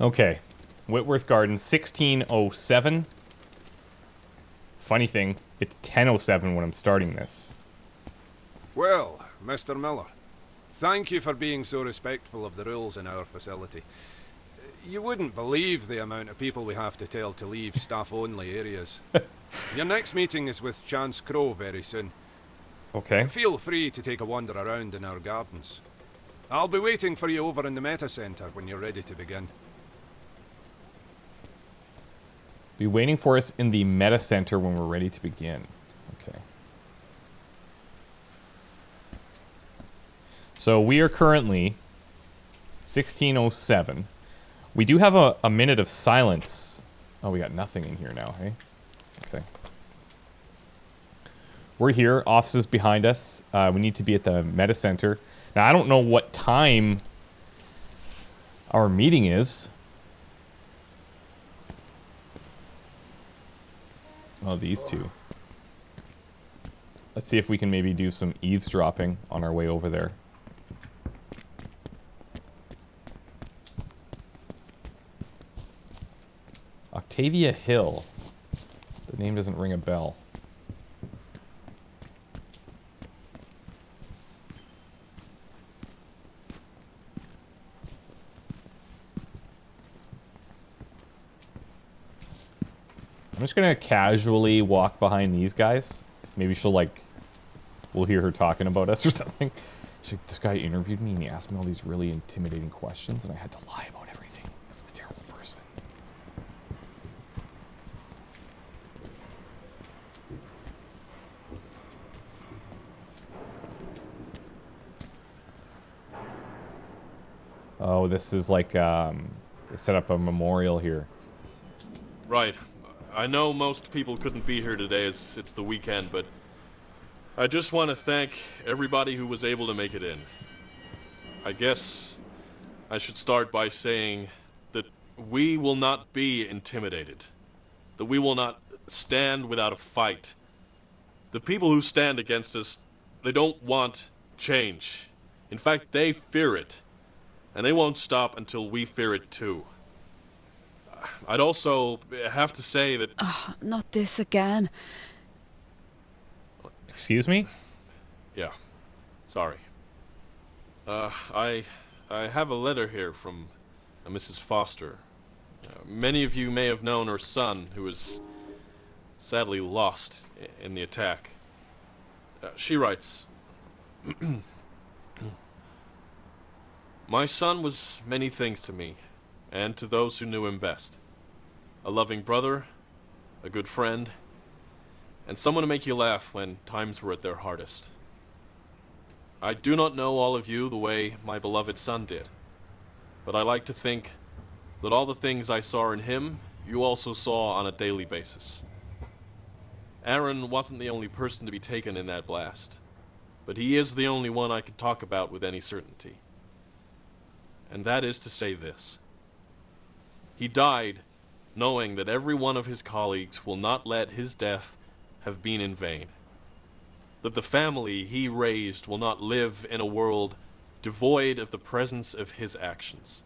Okay. Whitworth Gardens, 1607. Funny thing, it's 10:07 when I'm starting this. Well, Mr. Miller, thank you for being so respectful of the rules in our facility. You wouldn't believe the amount of people we have to tell to leave staff-only areas. Your next meeting is with Chance Crow very soon. Okay. Feel free to take a wander around in our gardens. I'll be waiting for you over in the Meta Center when you're ready to begin. Be waiting for us in the Meta Center when we're ready to begin. Okay. So we are currently 1607. We do have a minute of silence. Oh, we got nothing in here now, hey? Okay. We're here. Offices behind us. We need to be at the Meta Center. Now, I don't know what time our meeting is. Oh, these two. Let's see if we can maybe do some eavesdropping on our way over there. Octavia Hill. The name doesn't ring a bell. I'm just gonna casually walk behind these guys. Maybe she'll like, we'll hear her talking about us or something. She's like, this guy interviewed me and he asked me all these really intimidating questions and I had to lie about everything because I'm a terrible person. Oh, this is like, they set up a memorial here. Right. I know most people couldn't be here today as it's the weekend, but I just want to thank everybody who was able to make it in. I guess I should start by saying that we will not be intimidated, that we will not stand without a fight. The people who stand against us, they don't want change. In fact, they fear it, and they won't stop until we fear it too. I'd also have to say that... Not this again. Excuse me? Yeah, sorry. I have a letter here from Mrs. Foster. Many of you may have known her son, who was sadly lost in the attack. She writes, My son was many things to me, and to those who knew him best. A loving brother, a good friend, and someone to make you laugh when times were at their hardest. I do not know all of you the way my beloved son did, but I like to think that all the things I saw in him, you also saw on a daily basis. Aaron wasn't the only person to be taken in that blast, but he is the only one I can talk about with any certainty. And that is to say this. He died knowing that every one of his colleagues will not let his death have been in vain. That the family he raised will not live in a world devoid of the presence of his actions.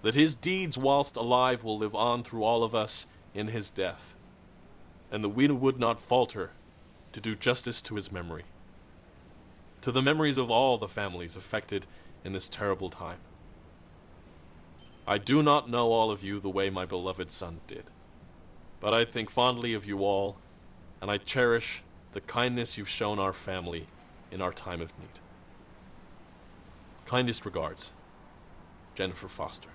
That his deeds whilst alive will live on through all of us in his death. And that we would not falter to do justice to his memory. To the memories of all the families affected in this terrible time. I do not know all of you the way my beloved son did, but I think fondly of you all, and I cherish the kindness you've shown our family in our time of need. Kindest regards, Jennifer Foster.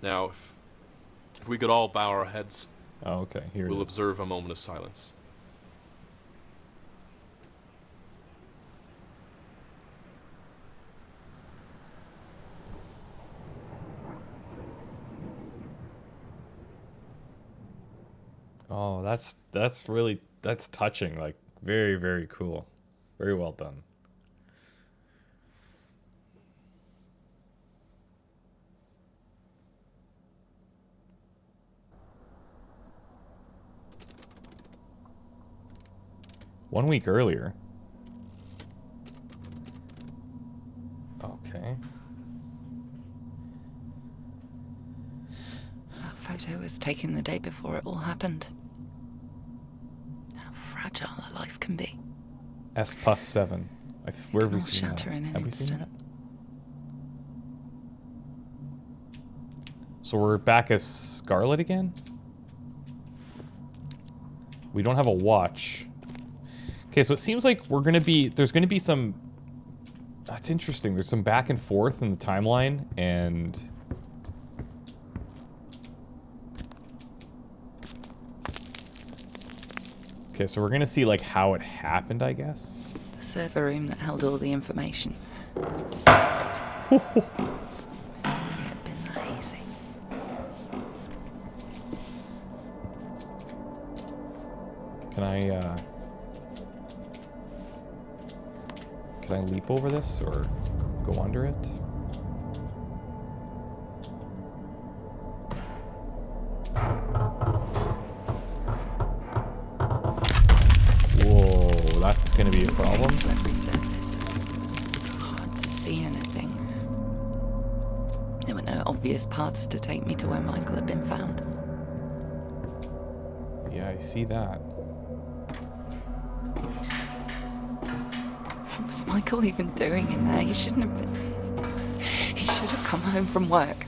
Now, if we could all bow our heads, Oh, okay. Here we'll it is. observe a moment of silence. Oh, that's really, that's touching. Like, very, very cool. Very well done. One week earlier. Okay. That photo was taken the day before it all happened. How fragile a life can be. S Puff 7. Where have we It can all seen that? shatter in an Have we seen instant. that? So we're back as Scarlet again? We don't have a watch. Okay, so it seems like there's gonna be some... That's interesting. There's some back and forth in the timeline, and... Okay, so we're gonna see, like, how it happened, I guess. The server room that held all the information. Destroyed. It had been that easy. Can I leap over this or go under it? Whoa, that's gonna be a problem. Every surface. It was hard to see anything. There were no obvious paths to take me to where Michael had been found. Yeah, I see that. What was Michael even doing in there? He shouldn't have been. He should have come home from work,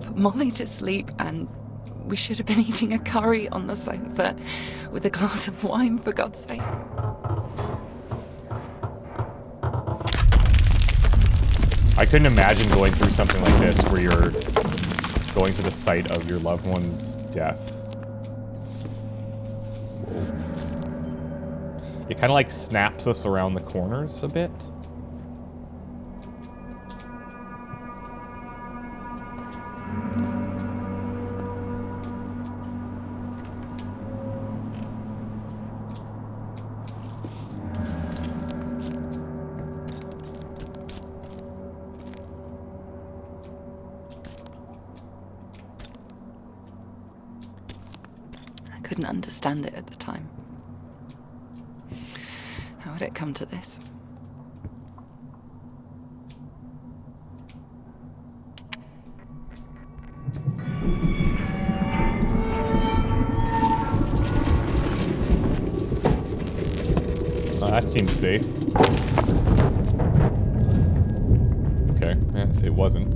put Molly to sleep, and we should have been eating a curry on the sofa with a glass of wine, for God's sake. I couldn't imagine going through something like this where you're going to the site of your loved one's death. It kind of like snaps us around the corners a bit. I couldn't understand it at the time. How had it come to this? Oh, that seems safe. Okay, it wasn't.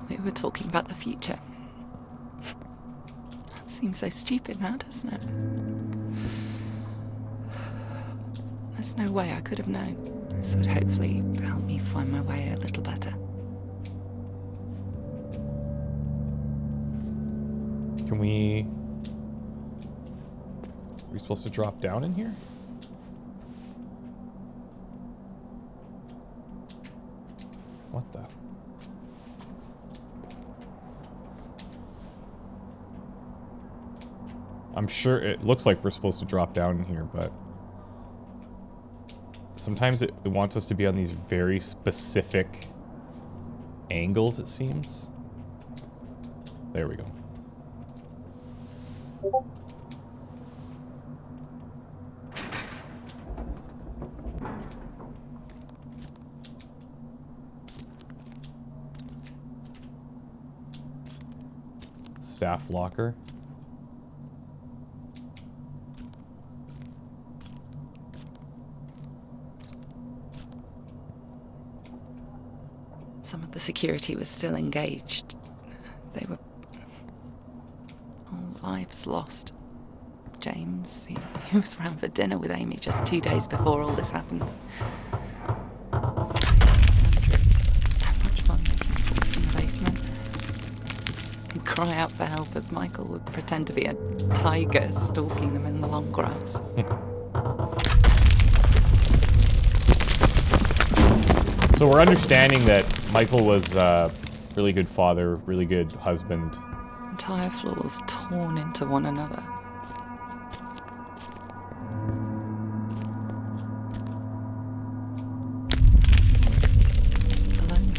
We were talking about the future. That seems so stupid now, doesn't it? There's no way I could have known. This would hopefully help me find my way a little better. Can we... Are we supposed to drop down in here? What the... I'm sure it looks like we're supposed to drop down in here, but... Sometimes it wants us to be on these very specific angles, it seems. There we go. Staff locker. Some of the security was still engaged. They were all lives lost. James, he was round for dinner with Amy just 2 days before all this happened. So much fun making thoughts in the basement. He'd cry out for help as Michael would pretend to be a tiger stalking them in the long grass. So we're understanding that Michael was a really good father, really good husband. Entire floors torn into one another. Alone.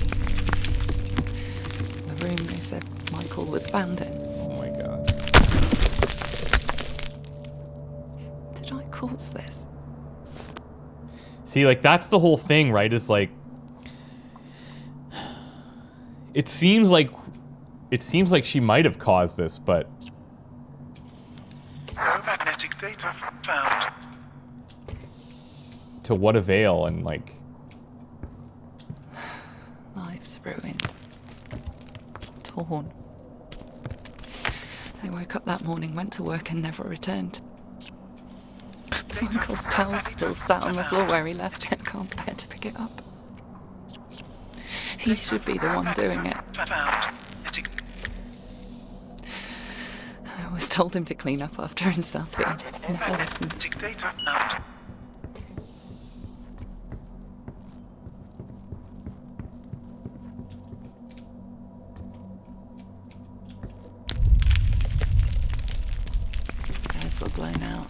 The room they said Michael was found in. Oh my god. Did I cause this? See, like, that's the whole thing, right? Is like, it seems like she might have caused this, but magnetic data found. to what avail? And like, Lives ruined. Torn. They woke up that morning, went to work and never returned. Uncle's towel still sat on the floor where he left it. Can't bear to pick it up. He should be the one doing it. Found. I always told him to clean up after himself, but he never listened. Magnetic data found. Hairs were blown out.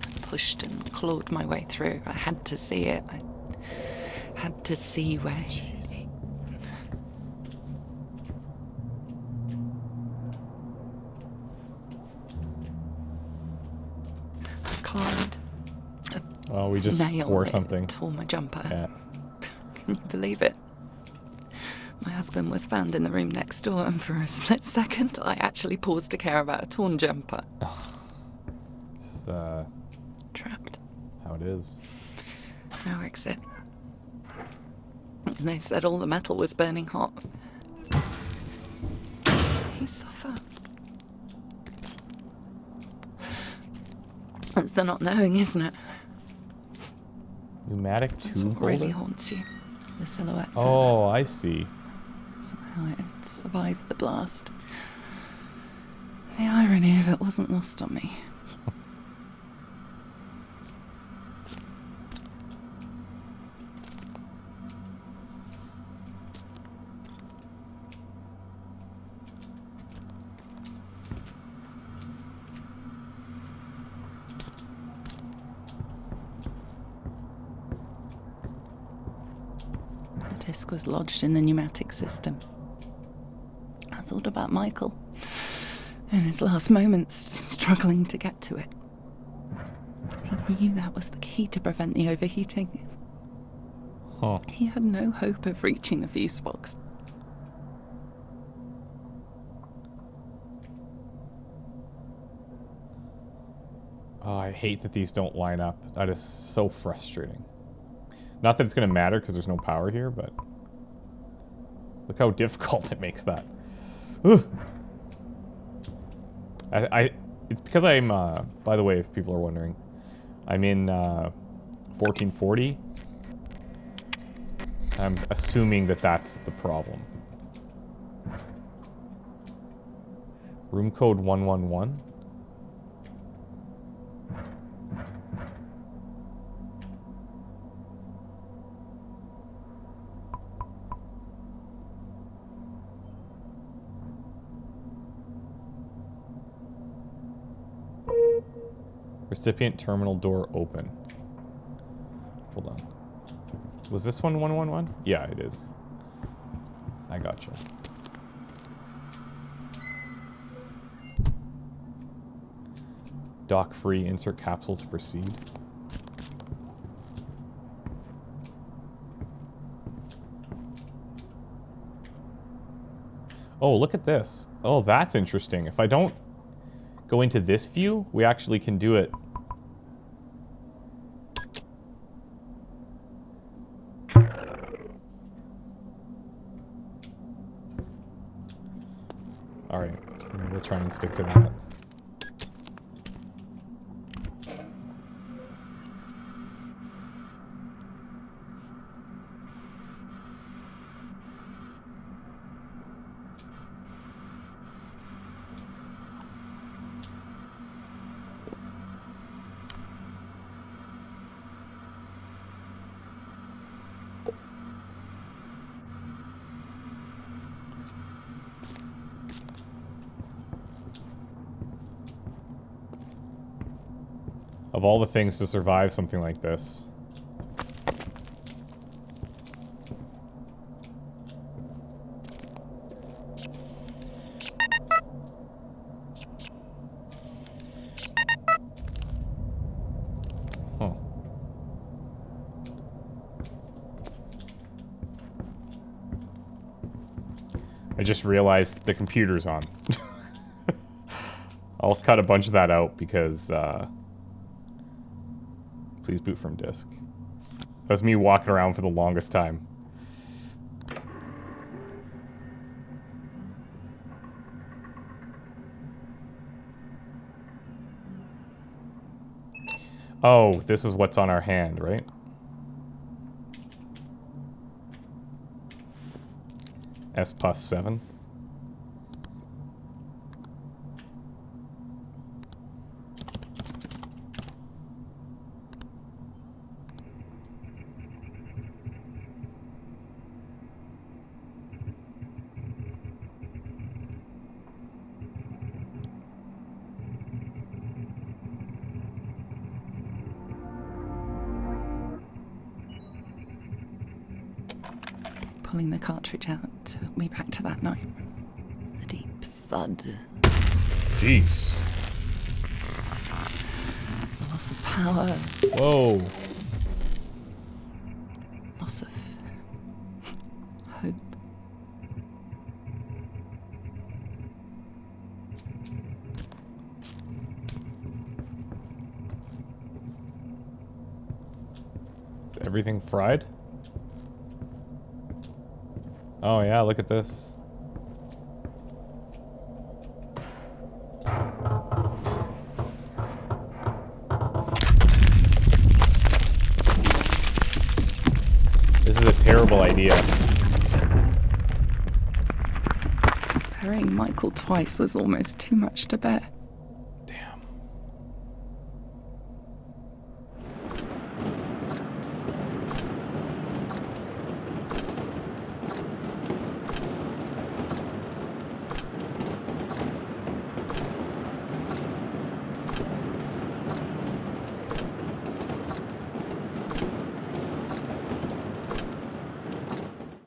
I pushed and clawed my way through. I had to see it. I had to see where jeez. I climbed. Oh, we just Nailed tore it, something. Tore my jumper. Yeah. Can you believe it? My husband was found in the room next door, and for a split second, I actually paused to care about a torn jumper. It's Trapped. how it is. No exit. And they said all the metal was burning hot. He suffered. It's the not knowing, isn't it? Pneumatic That's tube what really holder? haunts you. The silhouette. Oh, I see. Somehow it survived the blast. The irony of it wasn't lost on me. The disc was lodged in the pneumatic system. I thought about Michael. In his last moments, struggling to get to it. He knew that was the key to prevent the overheating. Huh. He had no hope of reaching the fuse box. Oh, I hate that these don't line up. That is so frustrating. Not that it's going to matter because there's no power here, but look how difficult it makes that. Ugh. It's because I'm, by the way, if people are wondering, I'm in 1440. I'm assuming that that's the problem. Room code 111. Recipient terminal door open. Hold on. Was this one 111? Yeah, it is. I gotcha. Dock free, insert capsule to proceed. Oh, look at this. Oh, that's interesting. If I don't go into this view, we actually can do it. All right, we'll try and stick to that. Of all the things to survive something like this. Huh. I just realized the computer's on. I'll cut a bunch of that out because, please boot from disk. That was me walking around for the longest time. Oh, this is what's on our hand, right? S-Puff 7. Pulling the cartridge out took me back to that night. The deep thud. Jeez. The loss of power. Whoa. Loss of hope. Is everything fried? Oh yeah, look at this. This is a terrible idea. Burying Michael twice was almost too much to bear.